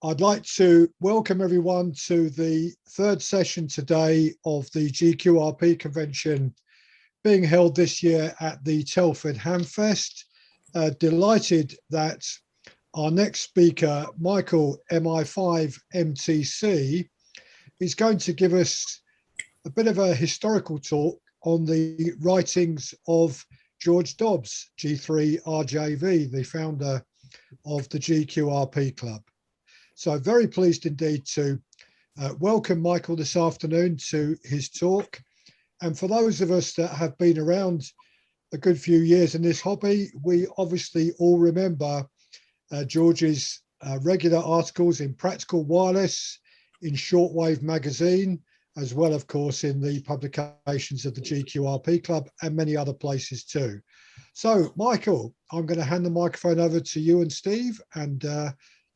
I'd like to welcome everyone to the third session today of the G-QRP convention being held this year at the Telford Hamfest. Delighted that our next speaker, Michael MI5 MTC, is going to give us a bit of a historical talk on the writings of George Dobbs, G3RJV, the founder of the G-QRP Club. So very pleased indeed to welcome Michael this afternoon to his talk. And for those of us that have been around a good few years in this hobby, we obviously all remember George's regular articles in Practical Wireless, in Shortwave magazine, as well, of course, in the publications of the G-QRP Club and many other places too. So, Michael, I'm going to hand the microphone over to you and Steve and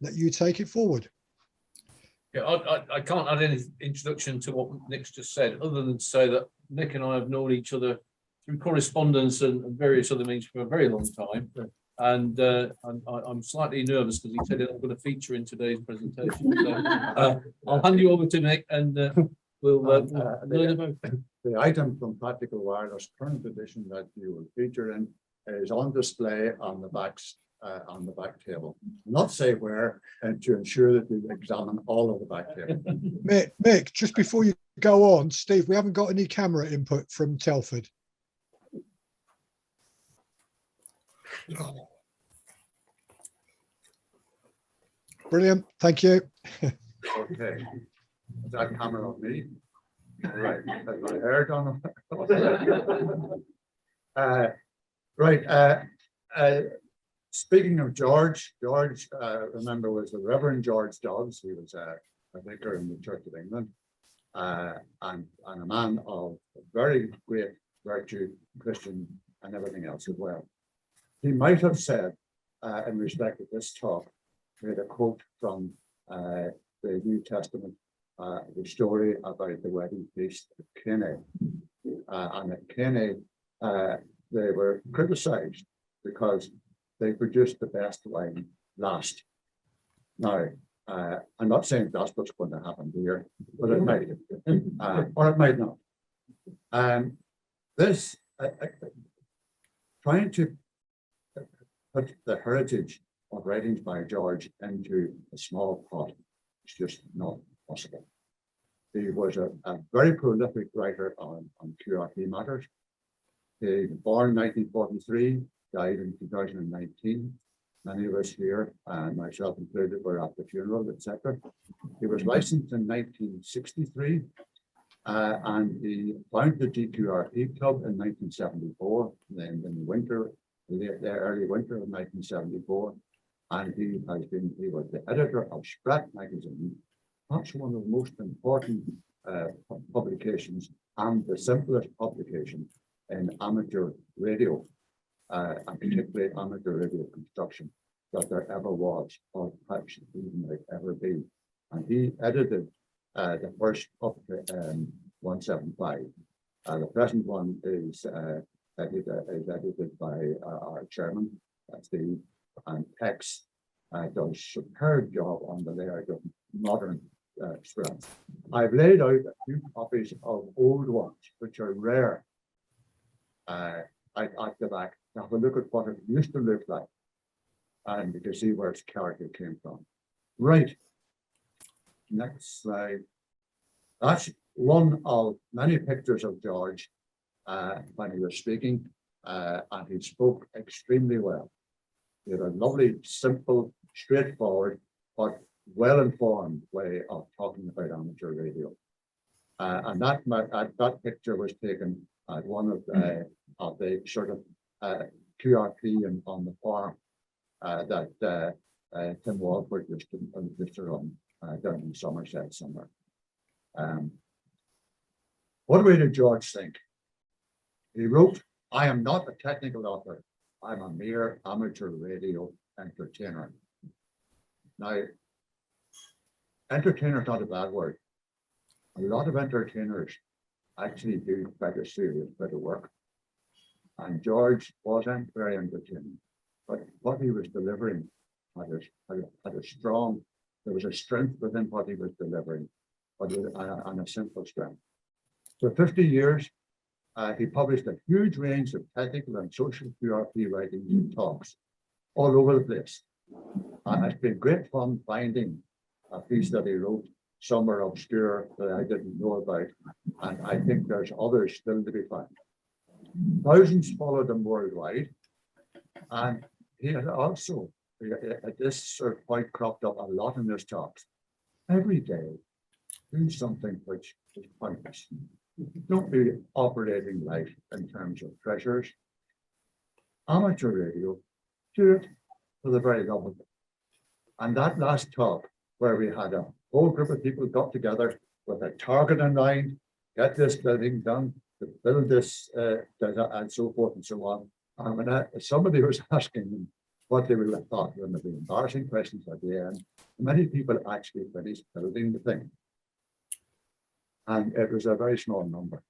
let you take it forward. Yeah, I can't add any introduction to what Nick's just said, other than to say that Nick and I have known each other through correspondence and various other means for a very long time. And I'm slightly nervous because he said I'm going to feature in today's presentation. So, I'll hand you over to Nick and we'll learn about it. The item from Practical Wireless current edition that you will feature in is on display on the back table. Not say where, and to ensure that you examine all of the back table. Mick, just before you go on, Steve, we haven't got any camera input from Telford. Brilliant, thank you. Okay, is that camera on me? Right, has my hair done? Speaking of George, remember, was the Reverend George Dobbs. He was a vicar in the Church of England and a man of very great virtue, Christian and everything else as well. He might have said, in respect of this talk, made a quote from the New Testament, the story about the wedding feast at Cana. And at Cana, they were criticized because they produced the best wine last. Now, I'm not saying that's what's going to happen here, but it might, or it might not. Trying to put the heritage of writings by George into a small pot is just not possible. He was a very prolific writer on QRP matters. He was born in 1943, died in 2019. Many of us here, and myself included, were at the funeral, etc. He was licensed in 1963, and he founded the G3RJV Club in 1974, then in the early winter of 1974, and he was the editor of Sprat magazine, perhaps one of the most important publications and the simplest publication in amateur radio, and particularly amateur radio construction, that there ever was, or perhaps even might ever be. And he edited the first up to 175. The present one is edited by our chairman, Steve, and Tex does a superb job on the layout of modern Sprat. I've laid out a few copies of old ones, which are rare, at the back. Have a look at what it used to look like, and you can see where its character came from. Right, next slide. That's one of many pictures of George when he was speaking, and he spoke extremely well. He had a lovely, simple, straightforward, but well-informed way of talking about amateur radio. And that picture was taken at one of the sort of QRP on the farm that Tim Walford used to run down in Somerset somewhere. What way did George think? He wrote, "I am not a technical author. I'm a mere amateur radio entertainer." Now, entertainer is not a bad word. A lot of entertainers actually do quite a serious bit of work. And George wasn't very entertaining, but what he was delivering had a strong There was a strength within what he was delivering, but and a simple strength. For 50 years, he published a huge range of technical and social QRP writings and talks all over the place. And it's been great fun finding a piece that he wrote somewhere obscure that I didn't know about. And I think there's others still to be found. Thousands followed him worldwide. And he had also, at this sort of point, cropped up a lot in his talks. Every day, do something which is pointless. Don't be operating life in terms of treasures. Amateur radio, do it for the very love of it. And that last talk, where we had a whole group of people got together with a target in mind, get this building done, to build this, and so forth and so on. And when somebody was asking them what they would have thought when there were embarrassing questions at the end, many people actually finished building the thing. And it was a very small number.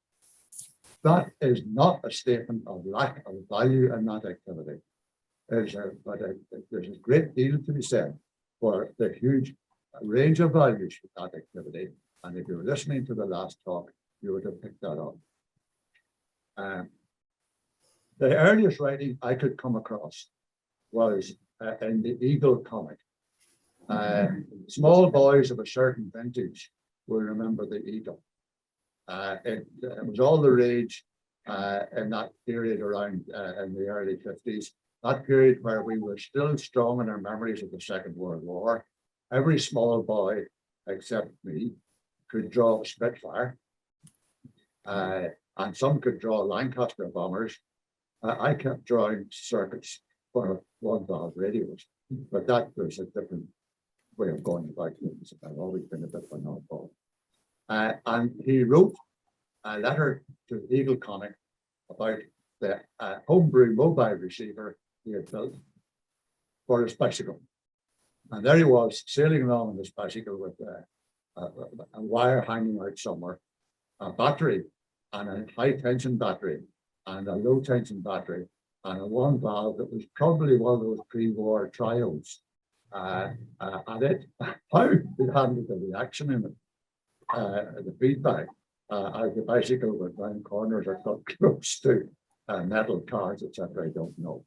That is not a statement of lack of value in that activity. There's a great deal to be said for the huge range of values for that activity. And if you were listening to the last talk, you would have picked that up. The earliest writing I could come across was in the Eagle comic. Small boys of a certain vintage will remember the Eagle. It was all the rage in that period around in the early 50s, that period where we were still strong in our memories of the Second World War. Every small boy, except me, could draw a Spitfire, and some could draw Lancaster bombers. I kept drawing circuits for one-valve radios, but that was a different way of going about things. I've always been a bit of an oddball. And he wrote a letter to Eagle Comic about the homebrew mobile receiver he had built for his bicycle. And there he was, sailing along on his bicycle with a wire hanging out somewhere, a battery, and a high-tension battery, and a low-tension battery, and a one valve that was probably one of those pre-war triodes. And it, how it handled the reaction in it, the feedback, as the bicycle went round corners or got close to metal cars, etc. I don't know.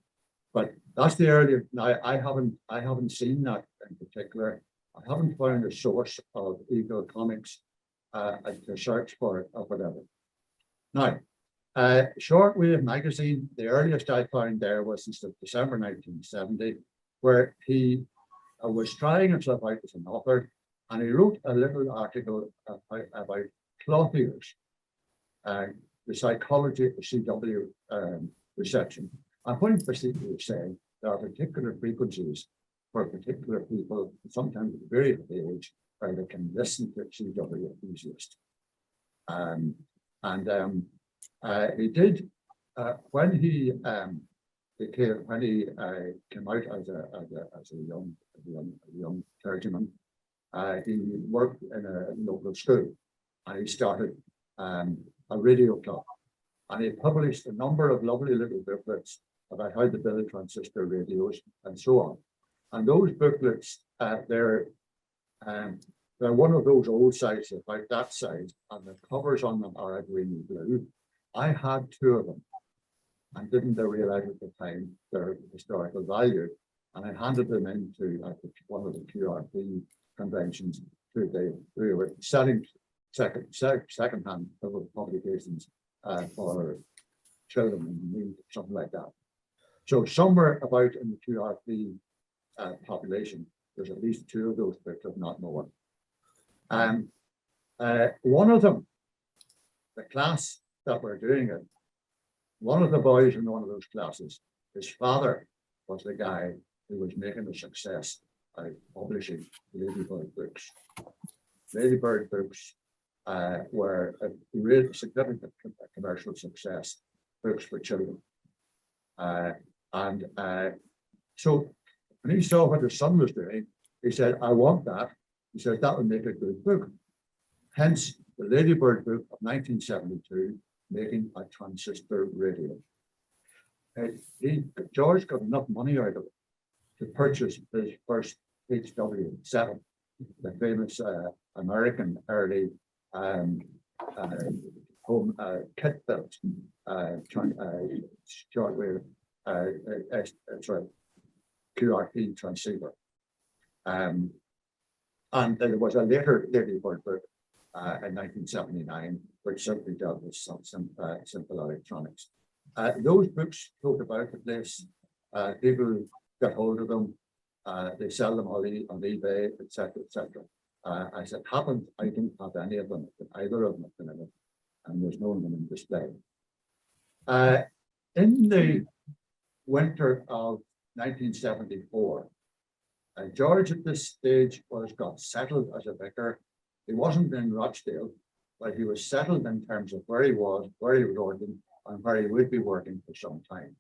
But that's the earlier. Now I haven't seen that in particular. I haven't found a source of Eagle Comics to search for it or whatever. Now, Shortwave magazine, the earliest I found there was in December 1970, where he was trying himself out as an author, and he wrote a little article about cloth ears, the psychology of CW reception. And what he basically was saying, there are particular frequencies for particular people, sometimes at very early age, where they can listen to CW enthusiasts. He did when he came out as a young clergyman. He worked in a local school, and he started a radio club, and he published a number of lovely little booklets about how to build transistor radios and so on. And those booklets, they're one of those old size, about that size, and the covers on them are a green blue. I had two of them and didn't realize at the time their historical value. And I handed them into one of the QRP conventions we were selling second-hand publications for children in need, something like that. So somewhere about in the QRP population, there's at least two of those books, if not more. One of them, the class that we're doing it, one of the boys in one of those classes, his father was the guy who was making a success by publishing Ladybird books. Ladybird books were a really significant commercial success, books for children. So when he saw what his son was doing, he said, I want that. He said, that would make a good book. Hence, the Ladybird book of 1972, making a transistor radio. George got enough money out of it to purchase his first HW7. the famous American early home kit built shortwave sorry, QRP transceiver. And there was a later book in 1979, which simply dealt with some simple electronics. Those books talk about the place. People get hold of them. They sell them on eBay, etc., etc. As it happened, I don't have any of them, either of them at the minute, and there's no one in display. In the winter of 1974, George at this stage got settled as a vicar. He wasn't in Rochdale, but he was settled in terms of where he was working, and where he would be working for some time.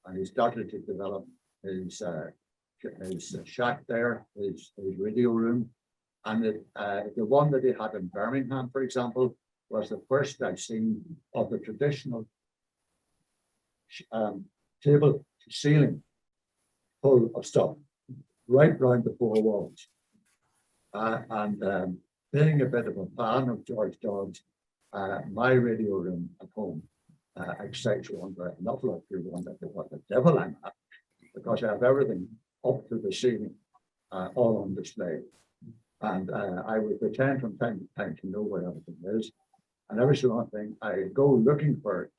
And he started to develop his shack there, his radio room. And the one that he had in Birmingham, for example, was the first I've seen of the traditional table to ceiling full of stuff right round the four walls. Being a bit of a fan of George Dobbs, my radio room at home excites one very enough like you one that what the devil I'm at, because I have everything up to the ceiling, all on display. And I would pretend from time to time to know where everything is. And every so often I go looking for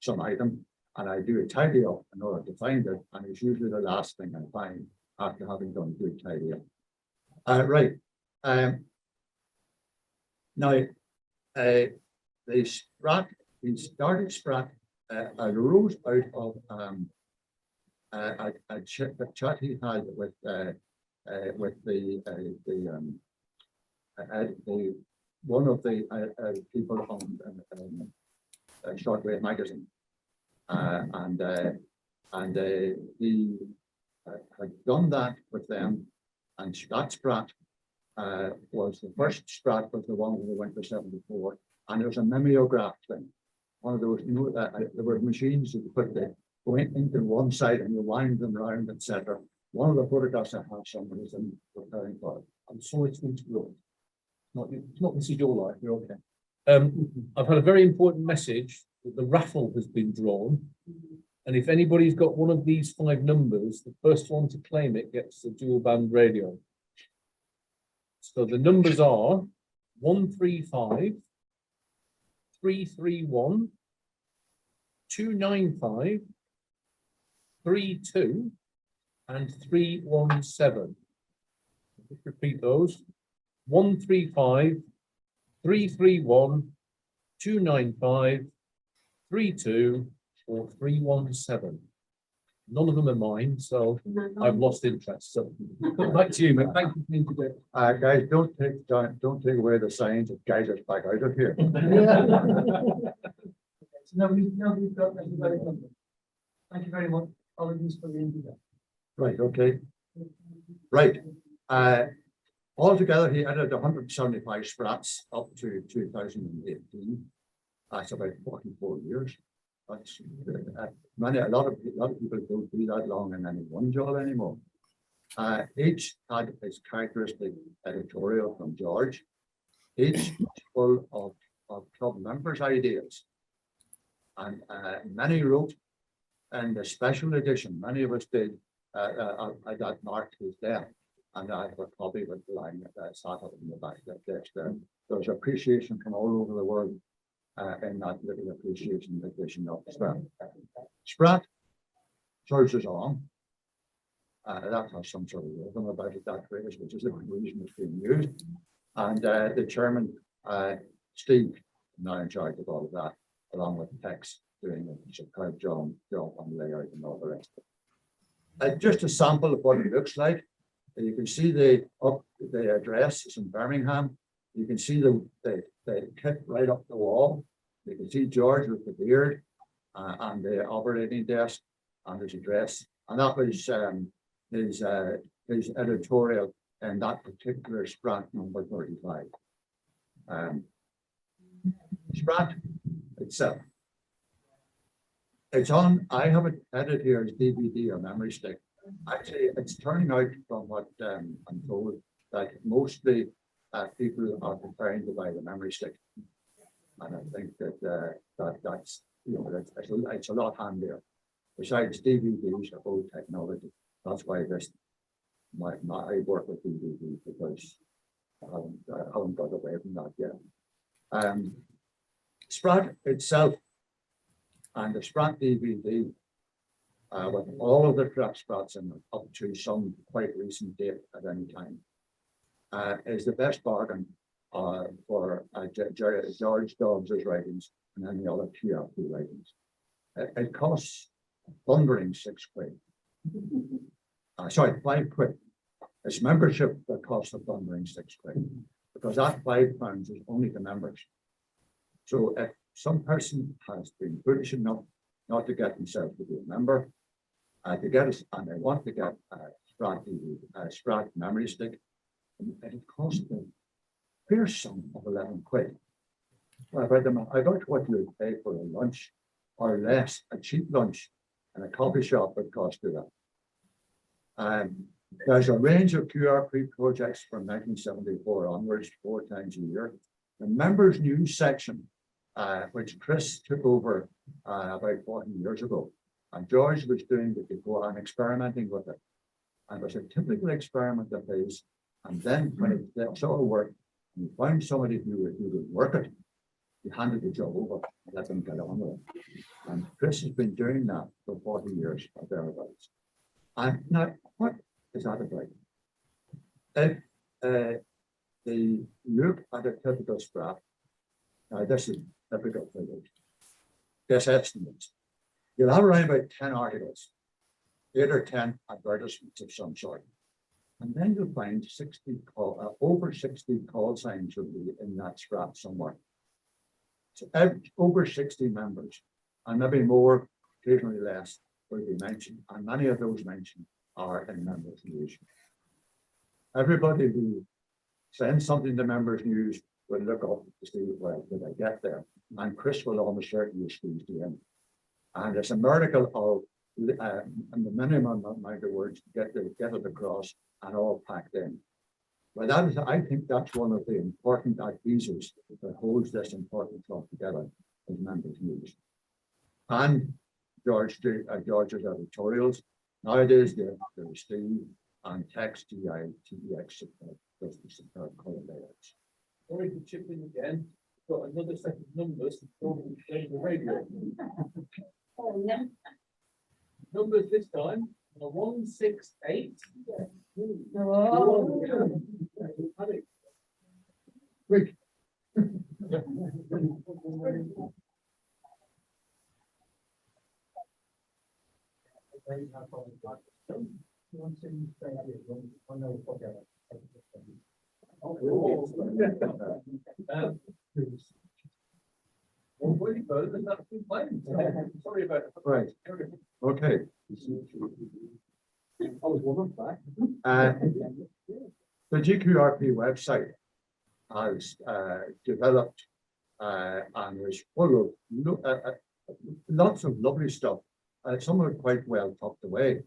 some item, and I do a tidy up in order to find it. And it's usually the last thing I find after having done a good tidy up. Right. Now, the Sprat, he started Sprat, arose out of a chat he had with one of the people on Shortwave magazine, and he had done that with them, and that Sprat was the first Sprat, was the one we went to 74, and it was a mimeograph thing. One of those, you know, there were machines that you put the going into one side and you wind them around, etc. One of the photographs I have somewhere is in preparing for it. I'm sorry to interrupt. It's not this is your life, you're okay. I've had a very important message that the raffle has been drawn. And if anybody's got one of these 5 numbers, the first one to claim it gets the dual band radio. So the numbers are 135 331 295 32 and 317. Just repeat those. 135 331 295 32 or 317. None of them are mine, so I've lost interest. So back to you, Mick. Thank you for introducing. Guys, don't take away the signs that guide us back out of here. So nobody's got anybody. Thank you very much. Apologies for the interview. Right, okay. Right. Altogether, he added 175 Sprats up to 2018. That's about 44 years. That's a lot of people don't do that long in any one job anymore. Each had its characteristic editorial from George. Each was full of club members' ideas. And many wrote in the special edition. Many of us did. I got marked his death, and I have a copy with the line that sat up in the back of the desk there. There's appreciation from all over the world in that little appreciation edition of Sprat. Sprat surges on. That has some sort of rhythm about it, that phrase, which is the reason it's being used. And the chairman, Steve, now in charge of all of that, along with Tex, doing a superb job on layout and all the rest of it. Just a sample of what it looks like. You can see the address is in Birmingham. You can see the kit right up the wall. You can see George with the beard and the operating desk and his address. And that was his editorial in that particular Sprat number 35. Sprat itself. It's on, I have it edited here as DVD or memory stick. Actually, it's turning out from what I'm told that mostly people are preparing to buy the memory stick. And I think that that's, you know, it's a lot handier. Besides, DVDs are old technology. That's why I work with DVD, because I haven't got away from that yet. Sprat itself and the Sprat DVD, with all of the Sprats in it, up to some quite recent date at any time, is the best bargain for George Dobbs' writings and any other QRP writings. It costs thundering £6. Sorry, £5. It's membership that costs a thundering £6, because that £5 is only the members. So if some person has been foolish enough not to get themselves to be a member, to get us, and they want to get a Sprat memory stick, it costs them a fair sum of £11. About what you would pay for a lunch or less, a cheap lunch in a coffee shop would cost you that. There's a range of QRP projects from 1974 onwards, 4 times a year. The members news section, which Chris took over about 40 years ago, and George was doing it before and experimenting with it. And it was a typical experiment of his. And then when it sort of worked, and he found somebody who would work it, he handed the job over and let them get on with it. And Chris has been doing that for 40 years or thereabouts. And now, what is that about? If the look at a typical Sprat, now this is typical figures, this estimates, you'll have around about 10 articles, 8 or 10 advertisements of some sort. And then you'll find over 60 call signs will be in that Sprat somewhere. So over 60 members, and maybe more, occasionally less, will be mentioned. And many of those mentioned are in members news. Everybody who sends something to members news will look up to see, well, did I get there? And Chris will almost certainly squeeze you in. And it's a miracle of and the minimum amount of words to get it across and all packed in. But that is, I think that's one of the important adhesives that holds this important talk together as members news. And George's editorials. Nowadays there's Steve and text TEX just the superb color layouts. Sorry to chip in again. Got another set of numbers from the radio. Oh, no. Numbers this time are 168. Oh. Quick. Sorry about that. Right. Okay. I was one of that. The G3RJV website has developed and is full of lots of lovely stuff. Some are quite well tucked away.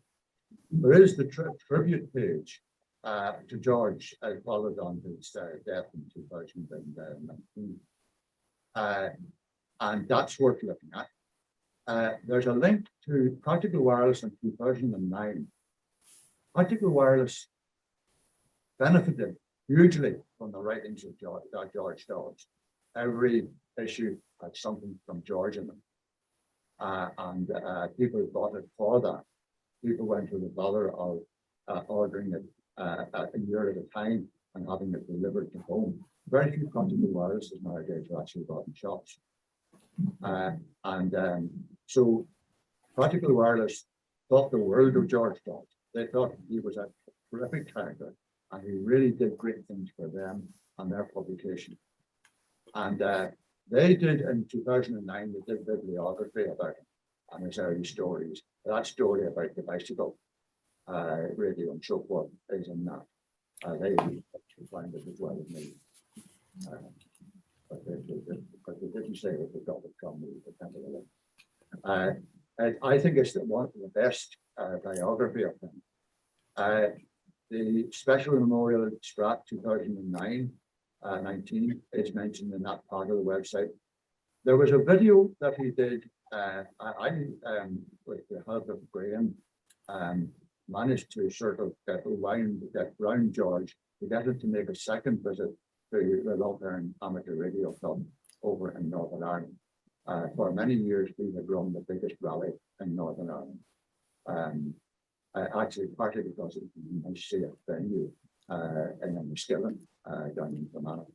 There is the tribute page to George, followed on his death in 2019. And that's worth looking at. There's a link to Practical Wireless in 2009. Practical Wireless benefited hugely from the writings of George Dobbs. Every issue had something from George in them. And people bought it for that. People went to the bother of ordering it a year at a time and having it delivered to home. Very few Practical Wirelesses nowadays are actually bought in shops. So Practical Wireless thought the world of George Dobbs. They thought he was a terrific character and he really did great things for them and their publication. And they did in 2009, they did bibliography about him and his early stories. That story about the bicycle radio and so forth is in that. They find it as well as me. But they didn't say that they got it from me. I think it's one of the best biography of him. The special memorial at Sprat 2009, 19 is mentioned in that part of the website. There was a video that he did. With the help of Graham, managed to sort of get round George to get him to make a second visit to the Lochern Amateur Radio Club over in Northern Ireland. For many years, we had run the biggest rally in Northern Ireland. Actually, partly because it was a nice safe venue in Enniskillen, down in Fermanagh.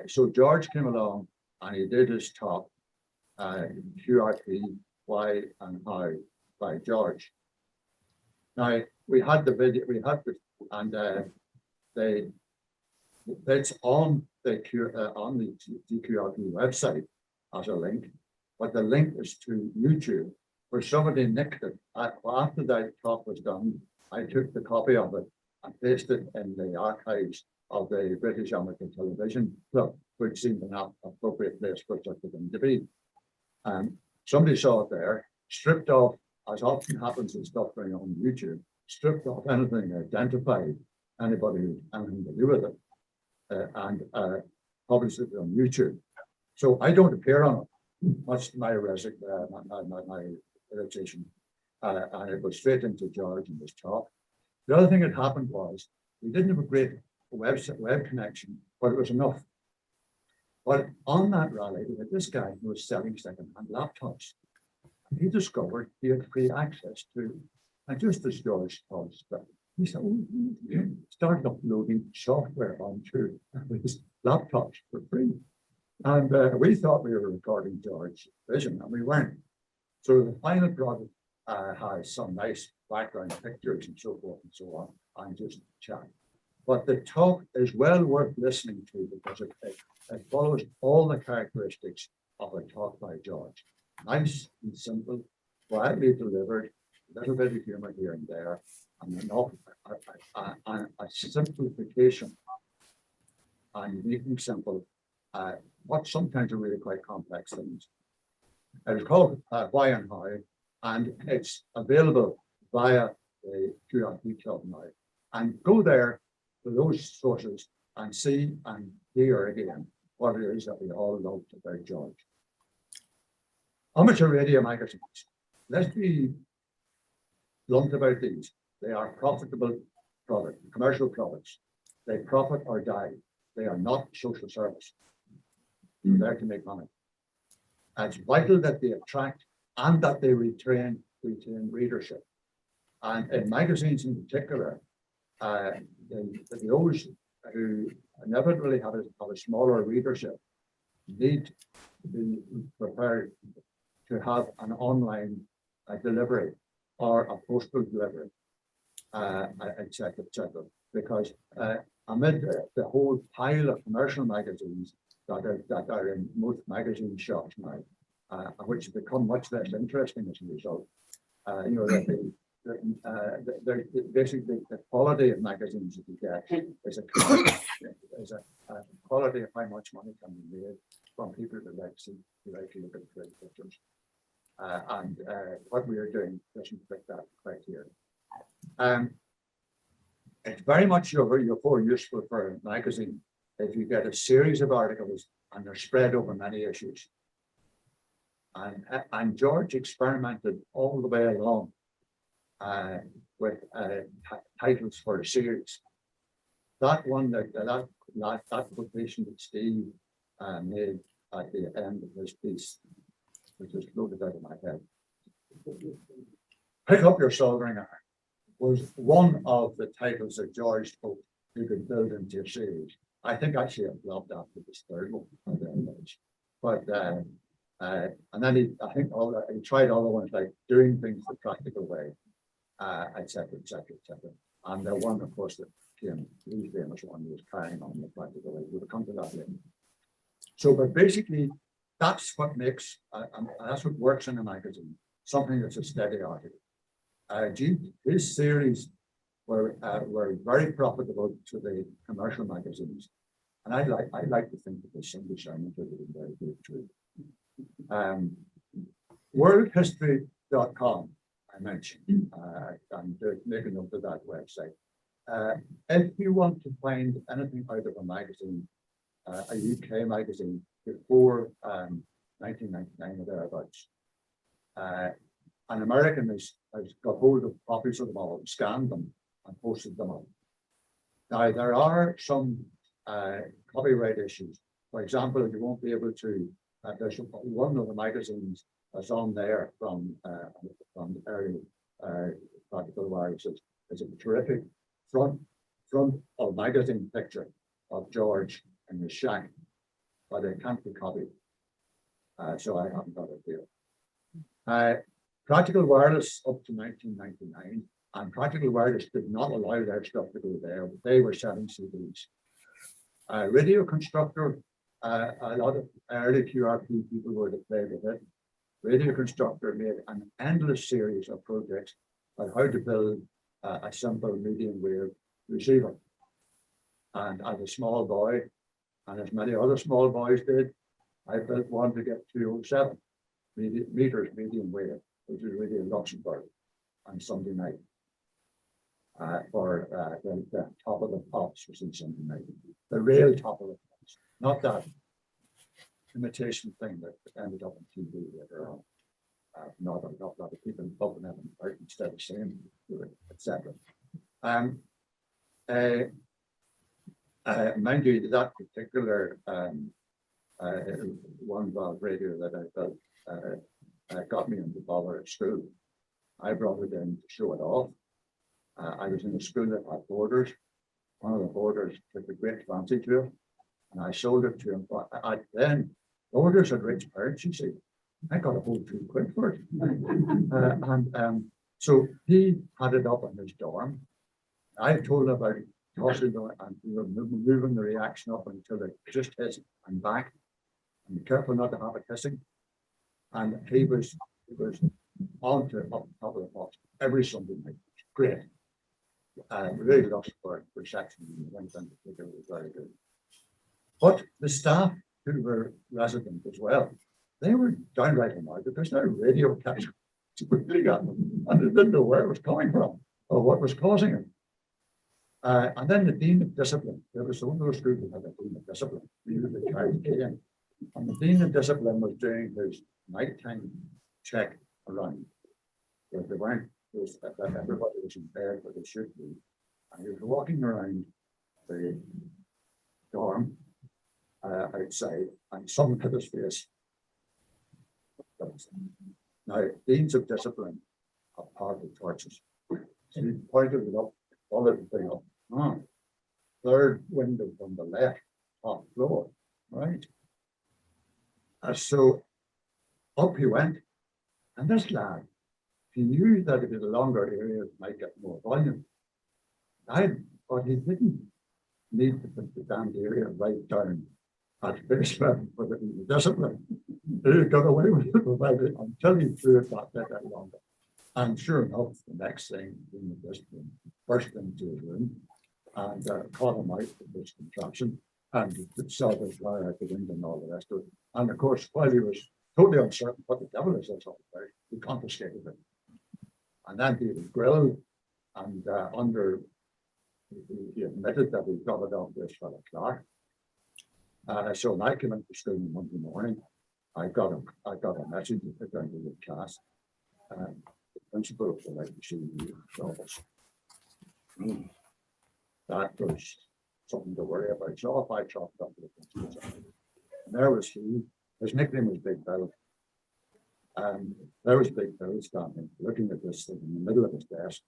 So George came along and he did his talk, QRP, Why and How by George. Now we had the video, it's on the G3RJV website as a link, but the link is to YouTube, where somebody nicked it. After that talk was done, I took the copy of it and pasted it in the archives of the British Amateur Television Club, which seemed an appropriate place for such a thing to be. Somebody saw it there, stripped off, as often happens in stuff going on YouTube, stripped off anything identified anybody who had anything to do with it, and published it on YouTube. So I don't appear on it, much to my irritation, and it was straight into George and his talk. The other thing that happened was we didn't have a great web connection, but it was enough. But on that rally, we had this guy who was selling second-hand laptops. And he discovered he had free access to, and just as George told us, he said, started uploading software onto his laptops for free. And we thought we were recording George's vision, and we weren't. So the final product has some nice background pictures and so forth and so on, and just chat. But the talk is well worth listening to because it follows all the characteristics of a talk by George. Nice and simple, quietly delivered, a little bit of humor here and there, and a simplification and making simple what sometimes are really quite complex things. It is called Why and How, and it's available via the QRP Club now. And go there for those sources and see and hear again what it is that we all loved about George. Amateur radio magazines. Let's be blunt about these. They are profitable products, commercial products. They profit or die. They are not social service. They're there to make money. It's vital that they attract and that they retain readership. And in magazines in particular, those who inevitably have a smaller readership need to be prepared to have an online delivery or a postal delivery, etc., etc. Because amid the whole pile of commercial magazines that are in most magazine shops now, which have become much less interesting as a result, you know, that basically the quality of magazines that you get is a quality of how much money can be made from people that like to look at great pictures. And what we are doing doesn't fit that criteria. It's very much more useful for a magazine if you get a series of articles and they're spread over many issues. And George experimented all the way along with titles for a series. That one, that quotation that Steve made at the end of his piece, which was floated out of my head, "Pick up your soldering iron," was one of the titles that George hoped he could build into a series. I think actually I've loved after this third one, but and then he tried other ones like doing things the practical way, etc., etc., etc. And the one, of course, that came, the famous one, was carrying on the practical way. We'll come to that later. So, but basically, that's what makes, and that's what works in a magazine, something that's a steady article. His series were very profitable to the commercial magazines, and I like to think that the Sunday sermons are very good too. Worldhistory.com I mentioned, and make a note of that website. If you want to find anything out of a magazine, a UK magazine before 1999 or thereabouts, an American has got hold of copies of them all, scanned them, and posted them up. Now, there are some copyright issues. For example, you won't be able to, there's one of the magazines that's on there from the early Practical Viruses. It's a terrific front of magazine picture of George in his shack, but it can't be copied. So I haven't got it here. Practical Wireless up to 1999, and Practical Wireless did not allow their stuff to go there. They were selling CDs. Radio Constructor, a lot of early QRP people would have played with it. Radio Constructor made an endless series of projects on how to build a simple medium wave receiver. And as a small boy, and as many other small boys did, I built one to get 207 meters medium wave, which is really in Luxembourg on Sunday night. For the top of the pops was in Sunday night. The real top of the pops, not that imitation thing that ended up on TV later on. Not a lot of people bumping them out instead of saying etc. Mind you, that particular one valve radio that I built got me into bother at school. I brought it in to show it off. I was in a school that had boarders. One of the boarders took a great fancy to it, and I sold it to him. But then boarders had rich parents, you see. I got a whole £2 for it. So he had it up in his dorm. I told him about tossing it and we were moving the reaction up until it just hits and back. And be careful not to have it hissing. And he was on to up top of the box every Sunday night. Great. Really lost for section. Went in, it was very good. But the staff who were resident as well, they were downright annoyed that there's no radio catch. Really got them, and they didn't know where it was coming from or what was causing it. And then the Dean of Discipline, there was one of those schools that had a Dean of Discipline, the child came, and the Dean of Discipline was doing his nighttime check around. But they weren't, everybody was in bed where they should be. And he was walking around the dorm outside, and someone hit his face. Now, Deans of Discipline are powerful torches. So he pointed it up, followed the thing up. Third window from the left, top floor, right? So up he went, and this lad, he knew that if it was a longer area, it might get more volume. But he didn't need to put the damned area right down at base level for the discipline. He got away with it until he threw it that bit out longer. And sure enough, the next thing, the discipline burst into his room and caught him out with this contraption and saw the fire out the window and all the rest of it. And of course, while he was totally uncertain what the devil is this all about, he confiscated it. And then he was grilled and he admitted that he got it off this fellow Clark. So when I came into school on Monday morning, I got a message to put down to the class. The principal of the like to see you, Dobbs. That was something to worry about. So if I chopped up the principal, and there was he. His nickname was Big Bill. There was Big Bill standing, looking at this thing in the middle of his desk.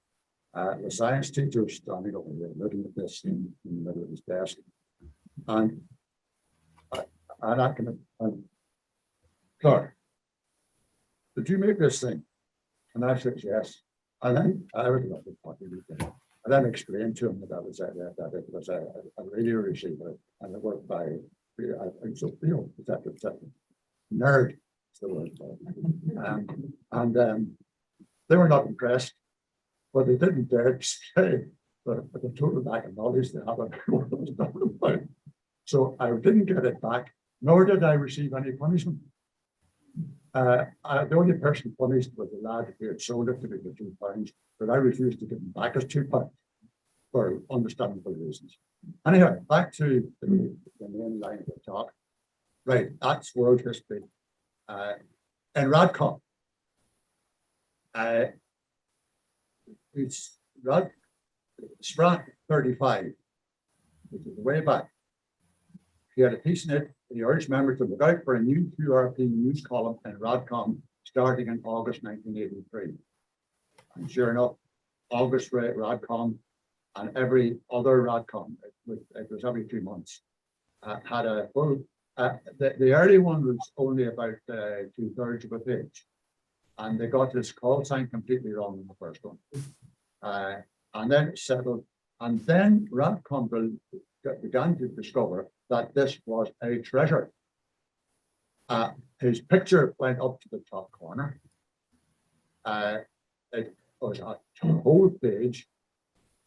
The science teacher was standing over there, looking at this thing in the middle of his desk. And I came in, Clark, did you make this thing? And I said, yes. And then I was like, what did you do? And then explained to him that it was a radio receiver and it worked by, I so feel, etc. Nerd is the word. They were not impressed, but they didn't dare to say the total lack of knowledge they had on what it was talking about. So I didn't get it back, nor did I receive any punishment. The only person punished was the lad who had sold it to me for £2, but I refused to give him back his £2 for understandable reasons. Anyhow, back to the main line of the talk. Right, that's world history. In RadCom, it's Sprat 35, which is way back. He had a piece in it. He urged members to look out for a new QRP news column in RadCom starting in August 1983. And sure enough, August RadCom and every other RadCom, it was every 2 months, had a full. The early one was only about 2/3 of a page, and they got this call sign completely wrong in the first one. And then it settled, and then RadCom began to discover that this was a treasure. His picture went up to the top corner. It was a whole page,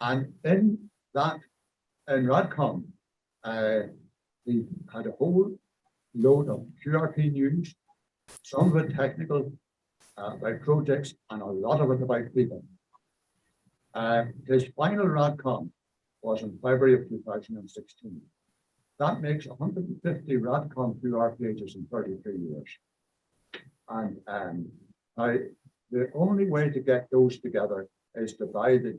and in RadCom, he had a whole load of QRP news, some of it technical, about projects, and a lot of it about people. His final RadCom was in February of 2016. That makes 150 RadCom QR pages in 33 years. And now, the only way to get those together is to buy the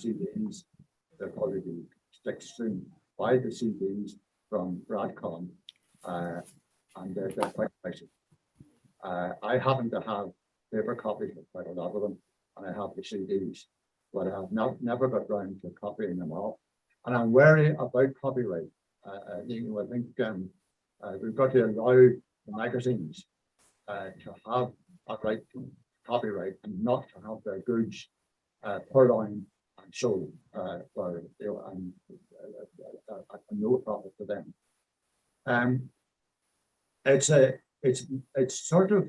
CDs. They'll probably be sticks soon. Buy the CDs from RadCom, and they're quite pricey. I happen to have paper copies of quite a lot of them, and I have the CDs, but I have never got round to copying them all. And I'm wary about copyright. I think we've got to allow the magazines to have a right to copyright and not to have their goods purloined and sold for no profit to them. It's sort of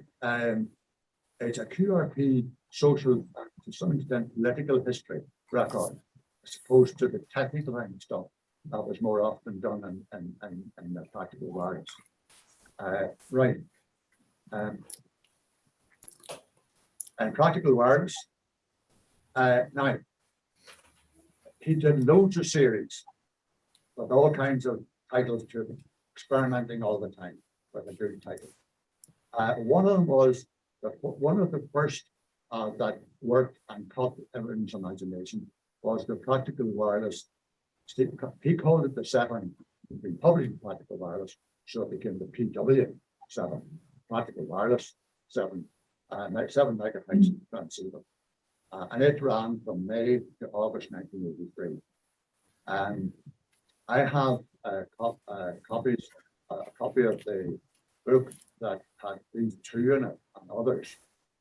it's a QRP social, to some extent, political history record, as opposed to the technical stuff that was more often done in the practical wireless. Right. And practical wireless. Now, he did loads of series with all kinds of titles to them, experimenting all the time with a good title. One of them was one of the first that worked and caught everyone's imagination was the practical wireless. He called it the 7, been publishing practical wireless, so it became the PW7, practical wireless 7 megahertz transceiver. And it ran from May to August 1983. And I have a copy of the book that had these 2 in it and others.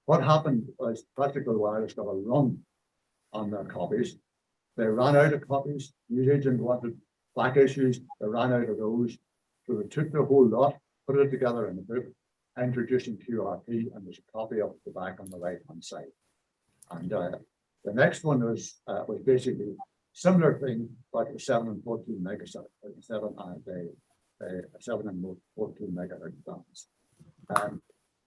What happened was Practical Wireless got a run on their copies. They ran out of copies. News agent wanted back issues. They ran out of those. So they took the whole lot, put it together in a book, introducing QRP, and there's a copy up the back on the right-hand side. And the next one was basically similar thing, but the 7 and 14 megahertz, 7 and 14 megahertz bands.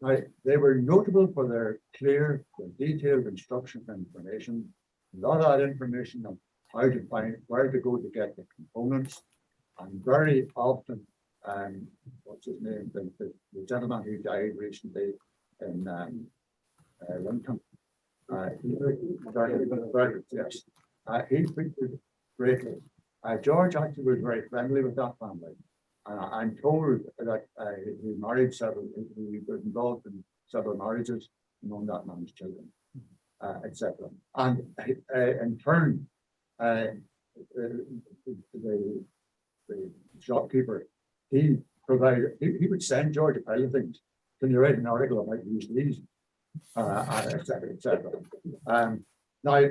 Now, they were notable for their clear, detailed instruction and information. A lot of that information on how to find where to go to get the components, and very often, what's his name, the gentleman who died recently in Lincoln. Yes, he featured greatly. George actually was very friendly with that family. I'm told that he married several, he was involved in several marriages among that man's children, etc. And in turn, the shopkeeper, he would send George a pile of things. Can you write an article about use these? Etc. etc. Now,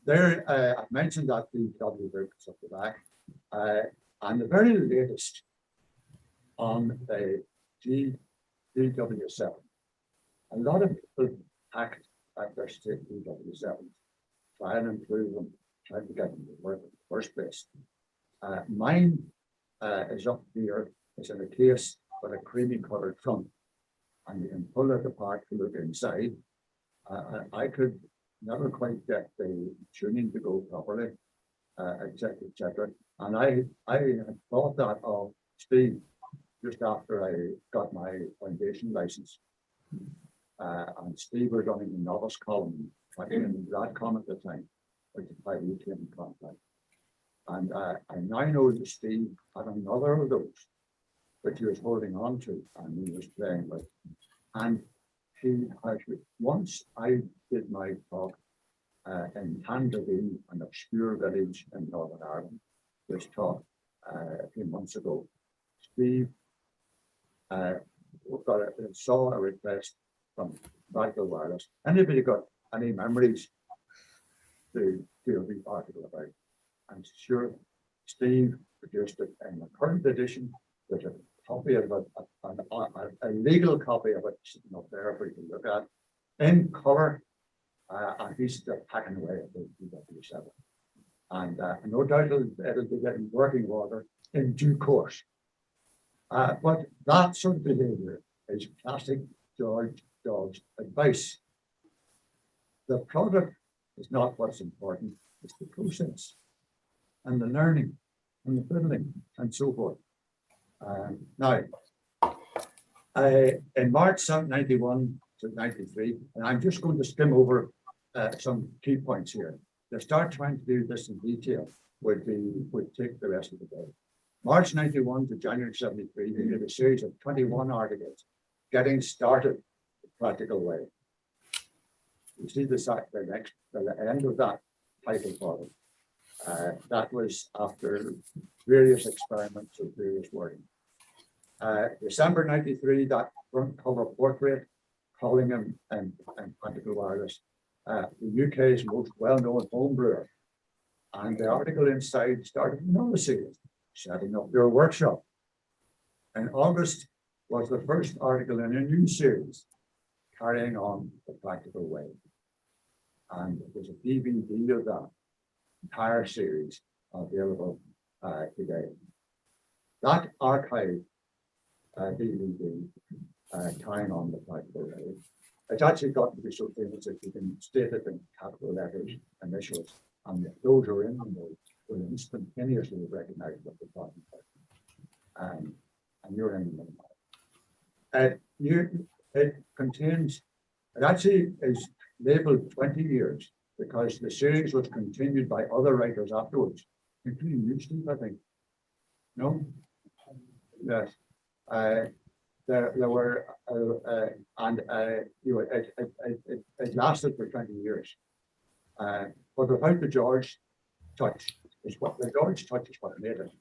there I've mentioned that the W books up the back, and the very latest on the GW7. A lot of people hacked at their state GW7, try and improve them, try to get them to work in the first place. Mine is up here. It's in a case got a creamy colored front, and you can pull it apart to look inside. I could never quite get the tuning to go properly, etc., etc. And I had thought that of Steve just after I got my foundation license. And Steve was running the novice column in RadCom at the time, which is why we came in contact. And I now know that Steve had another of those, which he was holding on to and he was playing with. And he actually, once I did my talk in Tandragee, an obscure village in Northern Ireland, this talk a few months ago, Steve saw a request from Practical Wireless. Anybody got any memories to do a wee article about? I'm sure Steve produced it in the current edition. There's a copy of it, a legal copy of it sitting up there for you to look at in colour, and he's still packing away at the DW7. And no doubt it'll be getting working order in due course. But that sort of behaviour is classic George Dobbs advice. The product is not what's important, it's the process and the learning and the fiddling and so forth. Now, in March 91 to 93, and I'm just going to skim over some key points here. To start trying to do this in detail would take the rest of the day. March 91 to January 73, we did a series of 21 articles, getting started the practical way. You see the end of that title for it. That was after various experiments of various wording. December 93, that front cover portrait, Collingham and Practical Wireless, the UK's most well-known home brewer. And the article inside started another series, setting up your workshop. And August was the first article in a new series, carrying on the practical way. And there's a DVD of that entire series available today. That archive DVD carrying on the practical way, it's actually got to be so famous that you can state it in capital letters, initials, and those are in the notes will instantaneously recognize what we're talking about. And you're in the middle. It contains, it actually is labeled 20 years because the series was continued by other writers afterwards, including you, Steve, I think. No? Yes. There were, it lasted for 20 years. But without the George touch, the George touch is what made it.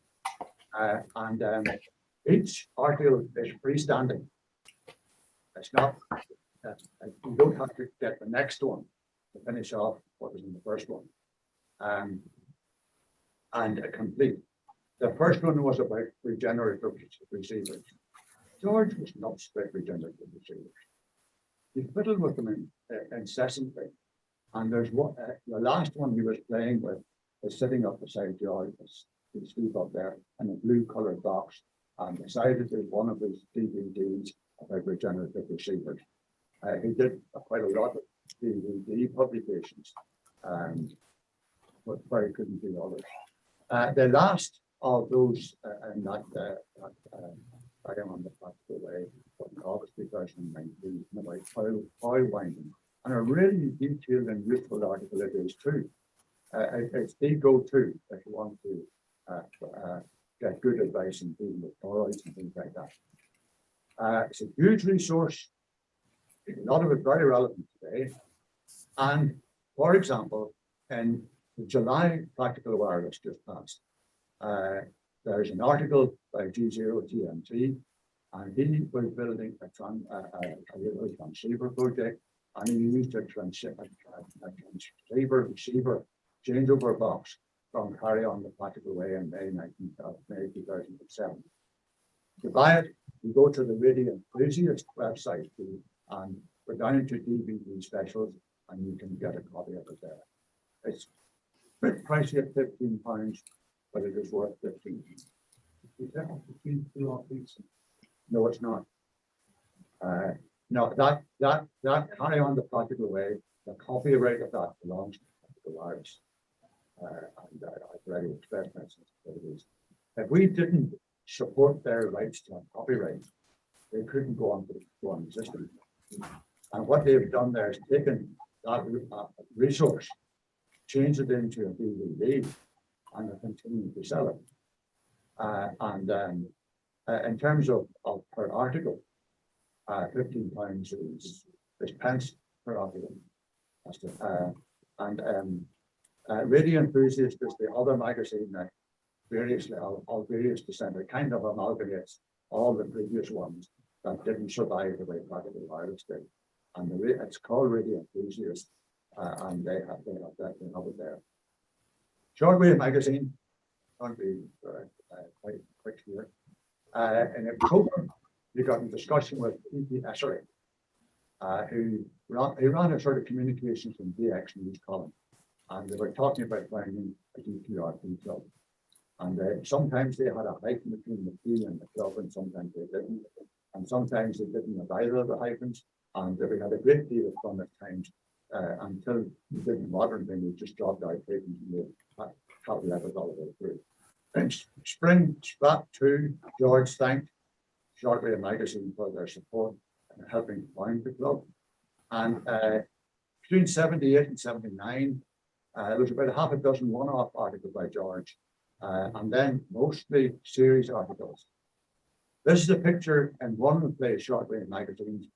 Each article is freestanding. It's not, you don't have to get the next one to finish off what was in the first one. And complete. The first one was about regenerative receivers. George was not strict regenerative receivers. He fiddled with them incessantly. And there's one, the last one he was playing with is sitting up beside George, his sleep up there, in a blue colored box. And beside it is one of his DVDs about regenerative receivers. He did quite a lot of DVD publications, but he couldn't do others. The last of those, and that I am on the practical way, in August 2019, about oil winding, and a really detailed and useful article it is too. It's the go-to if you want to get good advice in dealing with toroids and things like that. It's a huge resource. A lot of it very relevant today. And for example, in the July Practical Wireless just passed, there's an article by G3RJV, and he was building a little transceiver project, and he used a transceiver receiver changeover box from Carry On the Practical Way in May 2007. To buy it, you go to the Radio Enthusiast website, and we're down to DVD specials, and you can get a copy of it there. It's a bit pricey at £15, but it is worth 15. No, it's not. No, that carry on the practical way. The copyright of that belongs to the wireless. And I've already expressed my sensibilities. If we didn't support their rights to copyright, they couldn't go on existing. And what they've done there is taken that resource, changed it into a DVD, and they're continuing to sell it. In terms of per article, £15 is pence per article. Radio Enthusiast is the other magazine that variously, all various descent, it kind of amalgamates all the previous ones that didn't survive the way Practical Wireless did. And it's called Radio Enthusiast, and they have it there. Shortwave magazine, going to be quite quick here. In October, we got in discussion with E.P. Essery, who ran a sort of communications and DX news column, and they were talking about finding a G3RJV club. And sometimes they had a hyphen between the P and the club, and sometimes they didn't. And sometimes they didn't have either of the hyphens. And we had a great deal of fun at times until we did the modern thing, we just dropped out hyphens and the top levels all the way through. In spring, Sprat 2, George thanked Shortwave magazine for their support in helping found the club. And between 78 and 79, there was about half a dozen one-off articles by George, and then mostly series articles. This is a picture in one of the Shortwave magazines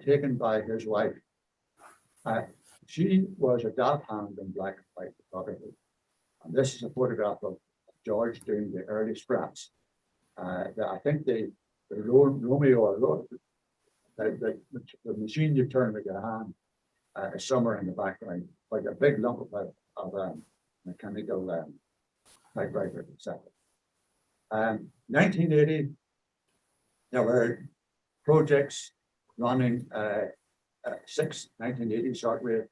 taken by his wife. She was a dab hand in black and white photography. And this is a photograph of George doing the early Sprats. I think the Romeo or the machine you turn with your hand is somewhere in the background, like a big lump of mechanical typewriter, etc. 1980, there were projects running 6 1980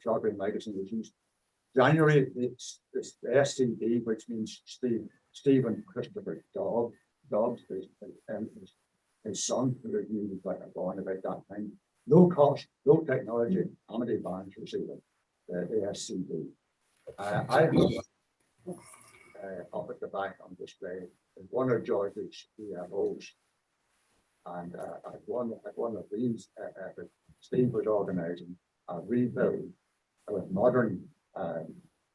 shortwave magazine was used. January, it's the SCD, which means Stephen Christopher Dobbs, his son, who was born about that time. Low cost, low technology, Amity Barnes receiver, the SCD. I have up at the back on display is one of George's EFOs. And at one of these, Steve was organizing a rebuild with modern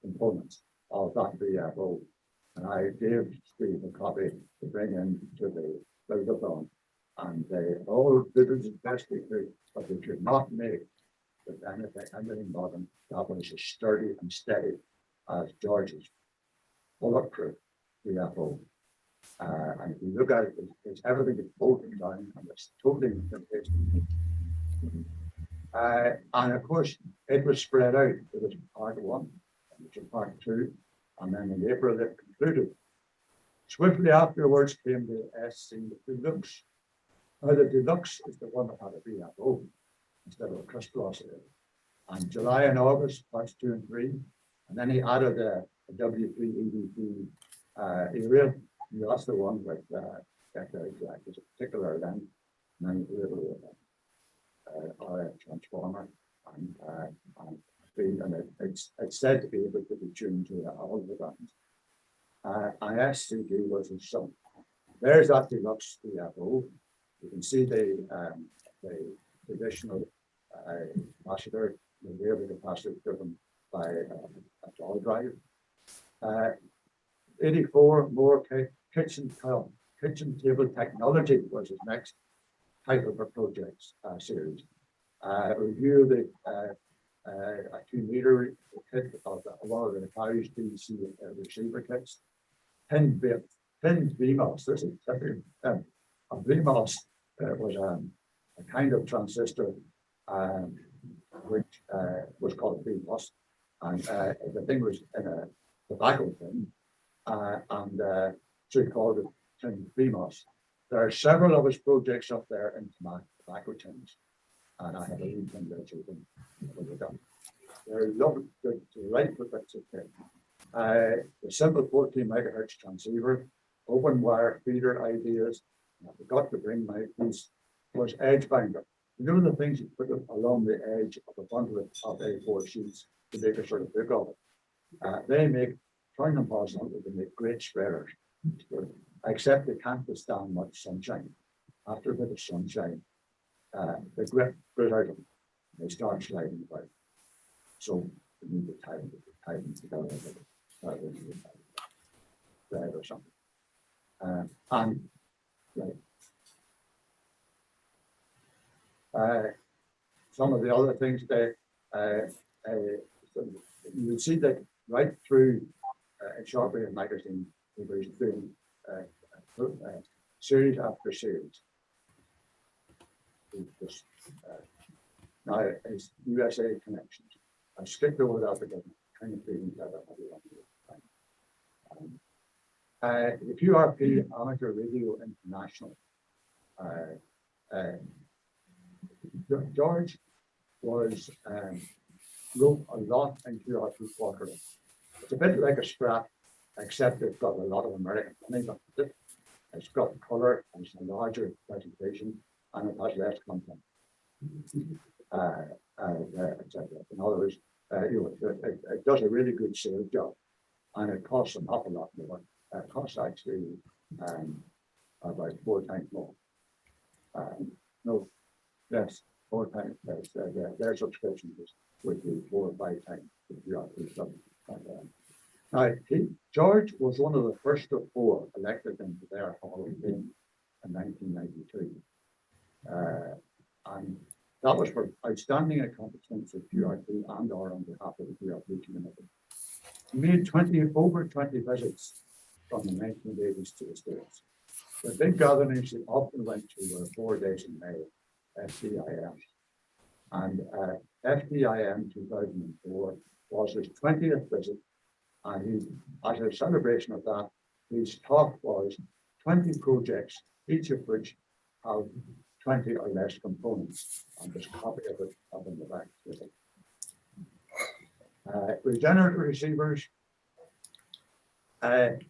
components of that VFO. And I gave Steve a copy to bring in to the build-a-thon. And they all did as best they could, but they could not make with anything modern that was as sturdy and steady as George's bulletproof VFO. And if you look at it, it's everything is bolted down and it's totally fantastic. And of course, it was spread out. It was part 1, which was part 2, and then in April it concluded. Swiftly afterwards came the SC Deluxe. Now the Deluxe is the one that had a VFO instead of a crystal oscillator. And July and August, parts 2 and 3, and then he added a W3 EDP aerial. That's the one with there's a particular length, 9 RF transformer, and it's said to be able to be tuned to all the bands. ISCD was his son. There's that Deluxe VFO. You can see the traditional capacitor, the variable capacitor driven by a jaw drive. 84 more kitchen table technology was his next type of a project series. Review the a 2-meter kit of one of the Powers DC receiver kits. 10 VMOS. This is a VMOS was a kind of transistor which was called VMOS, and the thing was in a tobacco tin, and so he called it tin VMOS. There are several of his projects up there in tobacco tins, and I have a link in there so you can look at them. They're lovely to write with bits of kit. The simple 14 megahertz transceiver, open wire feeder ideas, I forgot to bring my piece, was edge binder. You know the things you put along the edge of a bundle of A4 sheets to make a sort of book of it. They make, trying them possible, they make great spreaders. Except they can't withstand much sunshine. After a bit of sunshine, the grip goes out of them. They start sliding about. So you need to tighten together a bit. Thread or something. And right. Some of the other things that you will see that right through a short wave magazine, it was doing series after series. Just, now it's USA connections. I skipped over that because I'm kind of feeling that the QRP Amateur Radio International. George was wrote a lot in QRP quarterly. It's a bit like a Sprat, except it's got a lot of American money. It's got color, and it's a larger presentation, and it has less content. In other words, it does a really good sales job, and it costs an awful lot more. It costs actually about 4 times more. No, less, 4 times less. Their subscription would be 4 or 5 times the QRP stuff. Now, George was one of the first of 4 elected into their Hall of Fame in 1993. And that was for outstanding accomplishments of QRP and or on behalf of the QRP community. He made over 20 visits from the 1980s to the States. The big gatherings he often went to were 4 days in May, FDIM. And FDIM 2004 was his 20th visit. And he, as a celebration of that, his talk was 20 projects, each of which have 20 or less components. And there's a copy of it up in the back. Regenerative receivers.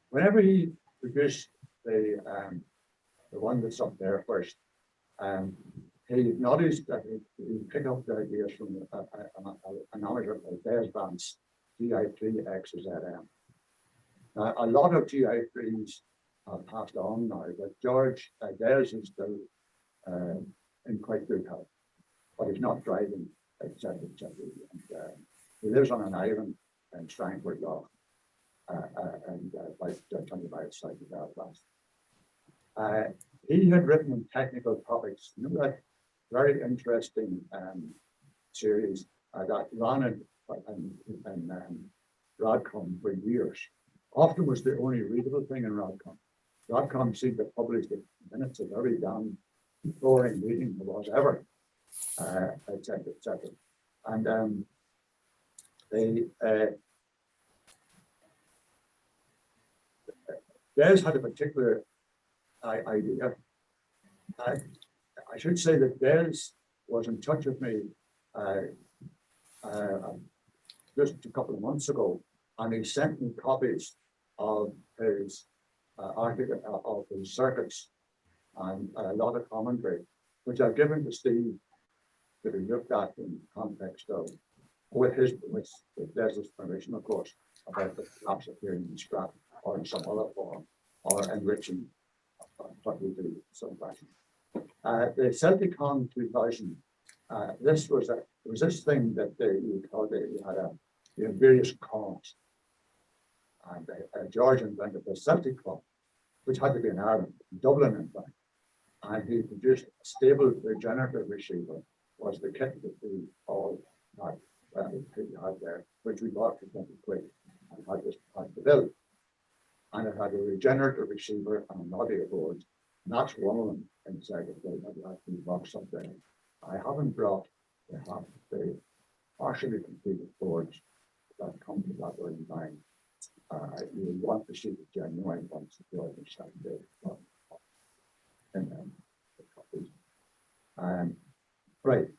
Whenever he produced the one that's up there first, he noticed that he picked up the ideas from an amateur called Dobbs G3RJV. Now, a lot of GI3s are passed on now, but George Des is still in quite good health, but he's not driving, etc. And he lives on an island in Strangford Lough, and about 20 miles south of Belfast. He had written on technical topics. You know that very interesting series that ran in RadCom for years. Often was the only readable thing in RadCom. RadCom seemed to publish the minutes of every damn boring meeting there was ever, etc. And Des had a particular idea. I should say that Des was in touch with me just a couple of months ago, and he sent me copies of his article of his circuits and a lot of commentary, which I've given to Steve to be looked at in context of with Des's permission, of course, about the perhaps appearing in Sprat or in some other form or enriching what we do in some fashion. The Celticon 2000. This was this thing that you had various cons, and George invented the Celtic Club, which had to be in Ireland, Dublin in fact, and he produced a stable regenerative receiver. Was the kit that we all had there, which we bought for 20 quid and had the bill, and it had a regenerative receiver and an audio board, and that's one of them inside the bill that you have to box up there. I haven't brought the partially completed boards that come to that way in mind. You want to see the genuine ones that you understand the copies. Right.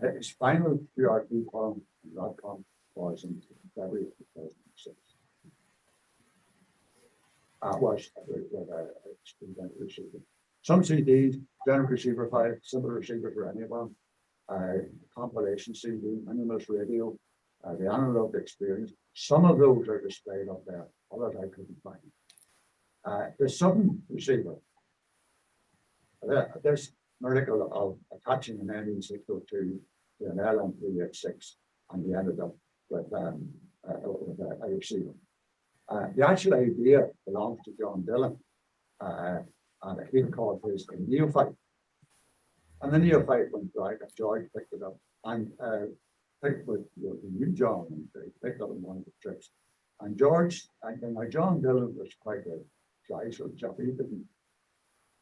His final QRP forum in RadCom was in February 2006. Was Some CDs, general receiver file, simple receiver for anyone, compilation CD, minimalist radio, the analog experience. Some of those are displayed up there, others I couldn't find. The sudden receiver, this miracle of attaching an NE602 to an LM386, and we ended up with a receiver. The actual idea belongs to John Dillon, and he called his a neophyte. And the neophyte went right, and George picked it up, and picked with the new John, and they picked up on one of the trips. And George, and my John Dillon was quite a shy sort of chap. He didn't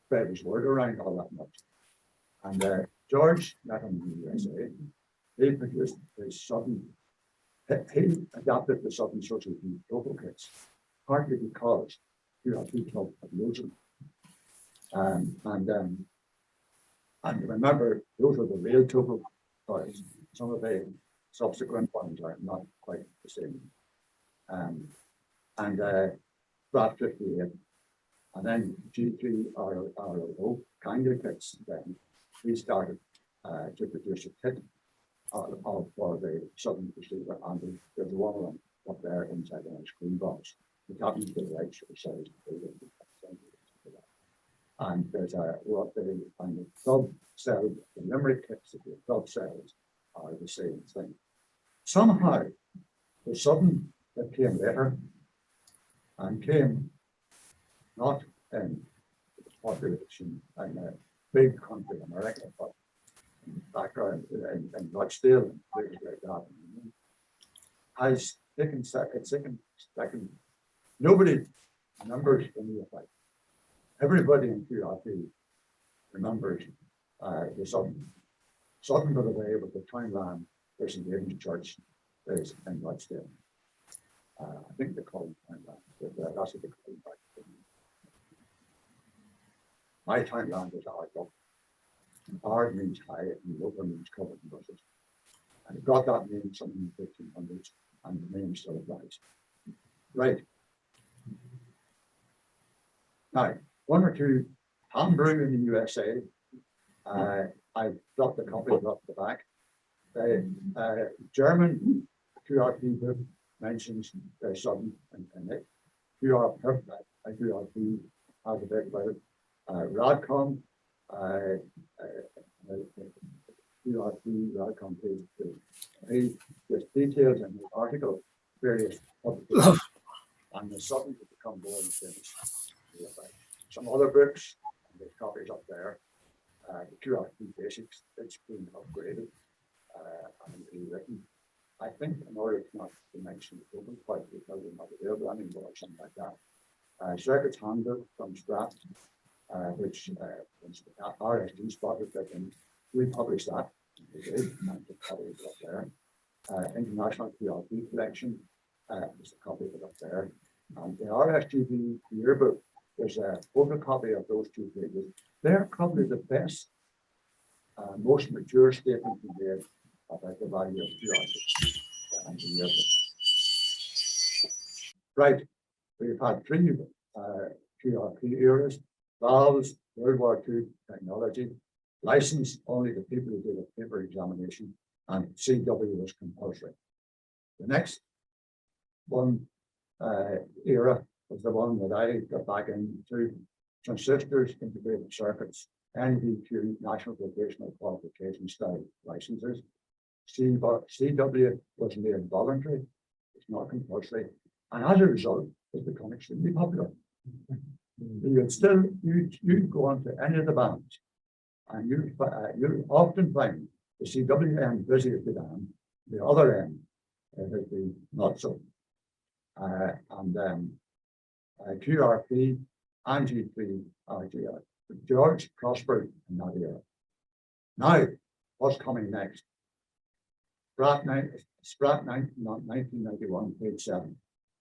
spread his word around all that much. And George met him in the USA. He produced his sudden, he adapted the sudden social local kits, partly because QRP club had used them. And remember, those were the real total toys. Some of the subsequent ones are not quite the same. Sprat 58, and then G3RJV kind of kits. Then we started to produce a kit for the southern receiver, and there's one of them up there inside the screen box. It happens to be the right size. And there's what the club cells, the memory kits of the club cells are the same thing. Somehow, the sudden that came later and came not in population in a big country, America, but in the background in Rochdale and places like that, has taken second. Nobody remembers the neophyte. Everybody in QRP remembers the Sutton. Sutton, by the way, with the Townland St. David's Church is in Rochdale. I think they call it Townland, but that's what they call it back then. My Townland is Ardlow. Ard means high, and local means covered in bushes. And it got that name something in the 1500s, and the name still applies. Right. Now, one or two homebrew in the USA. I dropped a copy off the back. The German QRP book mentions the Sudden and Mick. QRP has a bit about it. RadCom, RadCom page 2. There's details in the article, various publications, and the Sudden to become more famous. Some other books, and there's copies up there. The QRP basics, it's been upgraded and rewritten. I think in order not to mention the open quite because they're not available anymore or something like that. Circuits handbook from Sprat, which RSD spotted that and we published that. We did, and the copy is up there. International QRP collection, there's a copy of it up there. And the RSGV yearbook, there's a photocopy of those two pages. They're probably the best, most mature statement we made about the value of QRP and the yearbook. Right, we've had three QRP eras: valves, World War II technology, licensed only to people who did a paper examination, and CW was compulsory. The next one era was the one that I got back into: transistors, integrated circuits, NVQ, National Vocational Qualification Style licenses. CW was made voluntary, it's not compulsory, and as a result, it's become extremely popular. You'd still, you go on to any of the bands, and you often find the CW end busy at the dam, the other end has been not so. QRP and G3RJV. George prospered in that era. Now, what's coming next? Sprat 1991, page 7.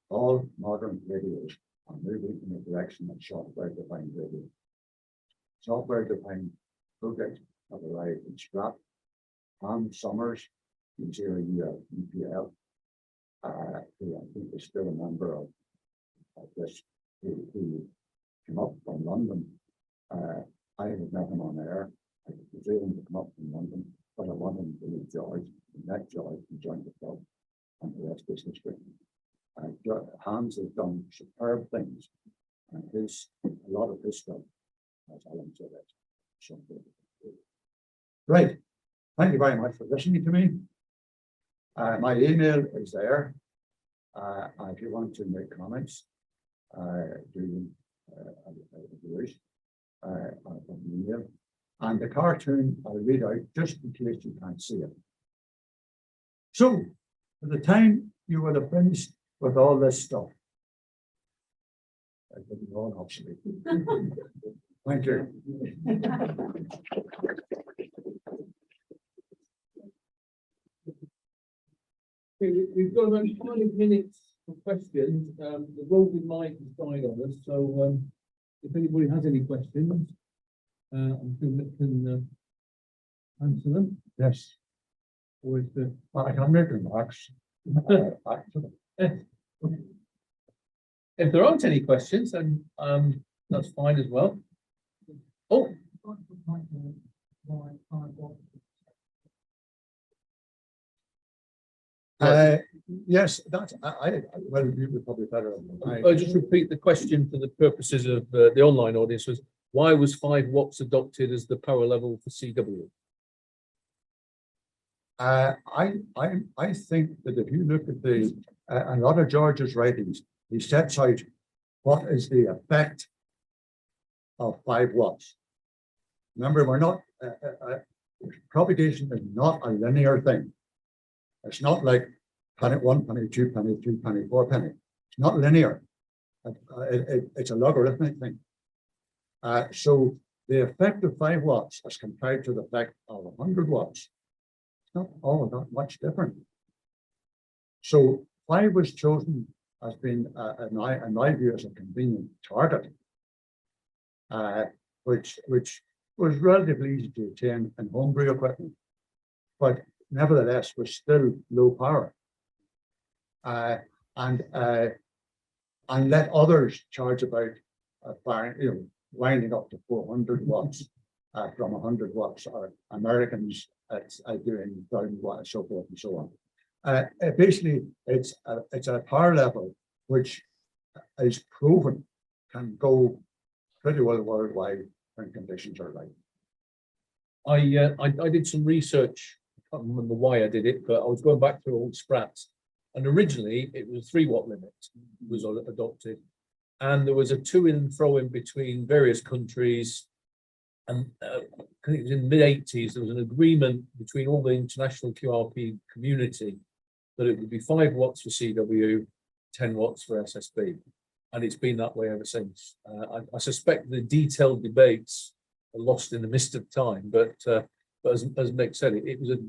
All modern radios are moving in the direction of software-defined radio. Software-defined projects have arrived in Sprat. Tom Summers, G0 EPL, who I think is still a member of this, who came up from London I had nothing on air. I was able to come up from London, but I wanted to meet George, and met George, and joined the club, and the rest is history. Hans has done superb things, and a lot of his stuff, as Alan said, something. Right. Thank you very much for listening to me. My email is there. If you want to make comments, do them if you wish. On email. And the cartoon I'll read out just in case you can't see it. So, for the time you will have finished with all this stuff, it will be all obsolete. Thank you. We've got about 5 minutes for questions. The roving mic has died on us, so if anybody has any questions, I'm sure Mick can answer them. Yes. Or if I can make remarks. if there aren't any questions, then that's fine as well. Oh, Yes, that's well, you would probably better. I'll just repeat the question for the purposes of the online audience was, why was 5 watts adopted as the power level for CW? I think that if you look at a lot of George's writings, he sets out what is the effect of 5 watts. Remember, we're not propagation is not a linear thing. It's not like penny 1, penny 2, penny 3, penny 4, penny. It's not linear. It's a logarithmic thing. So the effect of 5 watts as compared to the effect of 100 watts, it's not all that much different. So 5 was chosen as being, in my view, as a convenient target, which was relatively easy to attain in homebrew equipment, but nevertheless was still low power. And let others charge about winding up to 400 watts from 100 watts, or Americans doing 1,000 watts, so forth and so on. Basically, it's a power level which is proven can go pretty well worldwide when conditions are right. I did some research. I can't remember why I did it, but I was going back through old Sprats, and originally it was 3 watt limit was adopted, and there was a to and fro in between various countries, and I think it was in the mid-80s there was an agreement between all the international QRP community that it would be 5 watts for CW, 10 watts for SSB, and it's been that way ever since. I suspect the detailed debates are lost in the mist of time, but as Mick said, it was a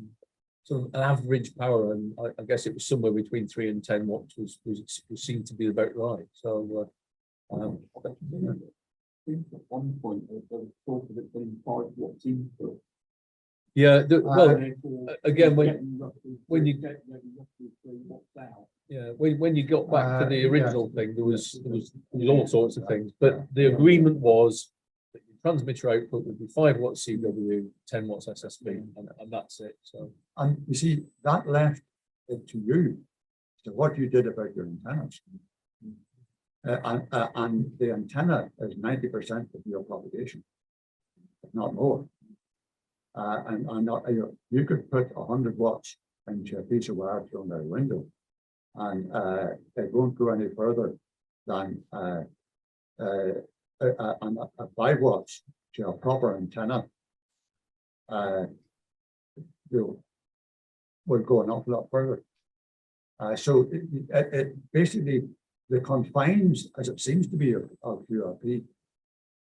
sort of an average power, and I guess it was somewhere between 3 and 10 watts was seen to be about right. So at one point there was talk of it being 5 watts input. yeah, again, when you get roughly 3 watts out. yeah, when you got back to the original thing, there was all sorts of things, but the agreement was that your transmitter output would be 5 watts CW, 10 watts SSB, and that's it. So, And you see, that left it to you, to what you did about your antennas. And the antenna is 90% of your propagation, if not more. You could put 100 watts into a piece of wire thrown out a window, and it won't go any further than a 5 watts to a proper antenna. Will go an awful lot further. So it basically, the confines, as it seems to be, of QRP,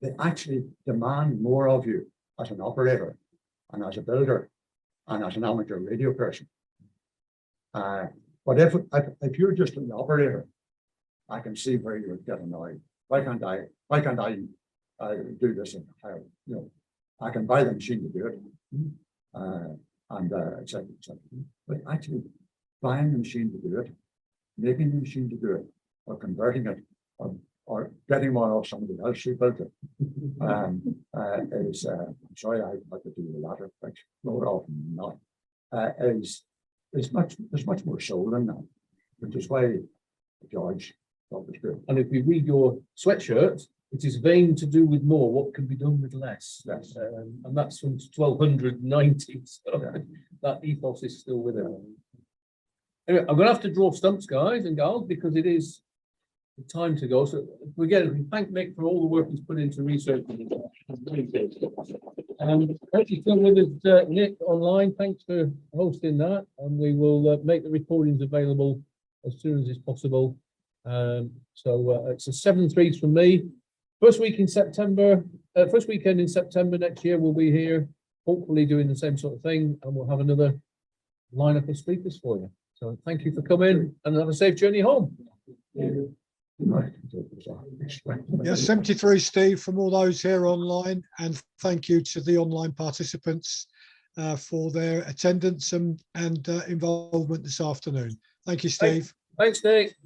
they actually demand more of you as an operator and as a builder and as an amateur radio person. But if you're just an operator, I can see where you would get annoyed. Why can't I do this? I can buy the machine to do it. Et cetera, et cetera. But actually buying the machine to do it, making the machine to do it, or converting it, or or getting one off somebody else who built it, is, I'm sorry, I had to do the latter, but more often than not, there's much more soul in that, which is why George thought it was good. And if you read your sweatshirt, it is vain to do with more what can be done with less. Yes. And that's from 1290. So Yeah. that ethos is still with it. Anyway, I'm going to have to draw stumps, guys and gals, because it is the time to go. So again, we thank Mick for all the work he's put into research. Thank you for with us, Nick, online. Thanks for hosting that, and we will make the recordings available as soon as it's possible. It's a 7-3 from me. First week in September, first weekend in September next year, we'll be here, hopefully doing the same sort of thing, and we'll have another lineup of speakers for you. So thank you for coming, and have a safe journey home. Right. Yeah, 73, Steve, from all those here online, and thank you to the online participants for their attendance and involvement this afternoon. Thank you, Steve. Thanks, Nick.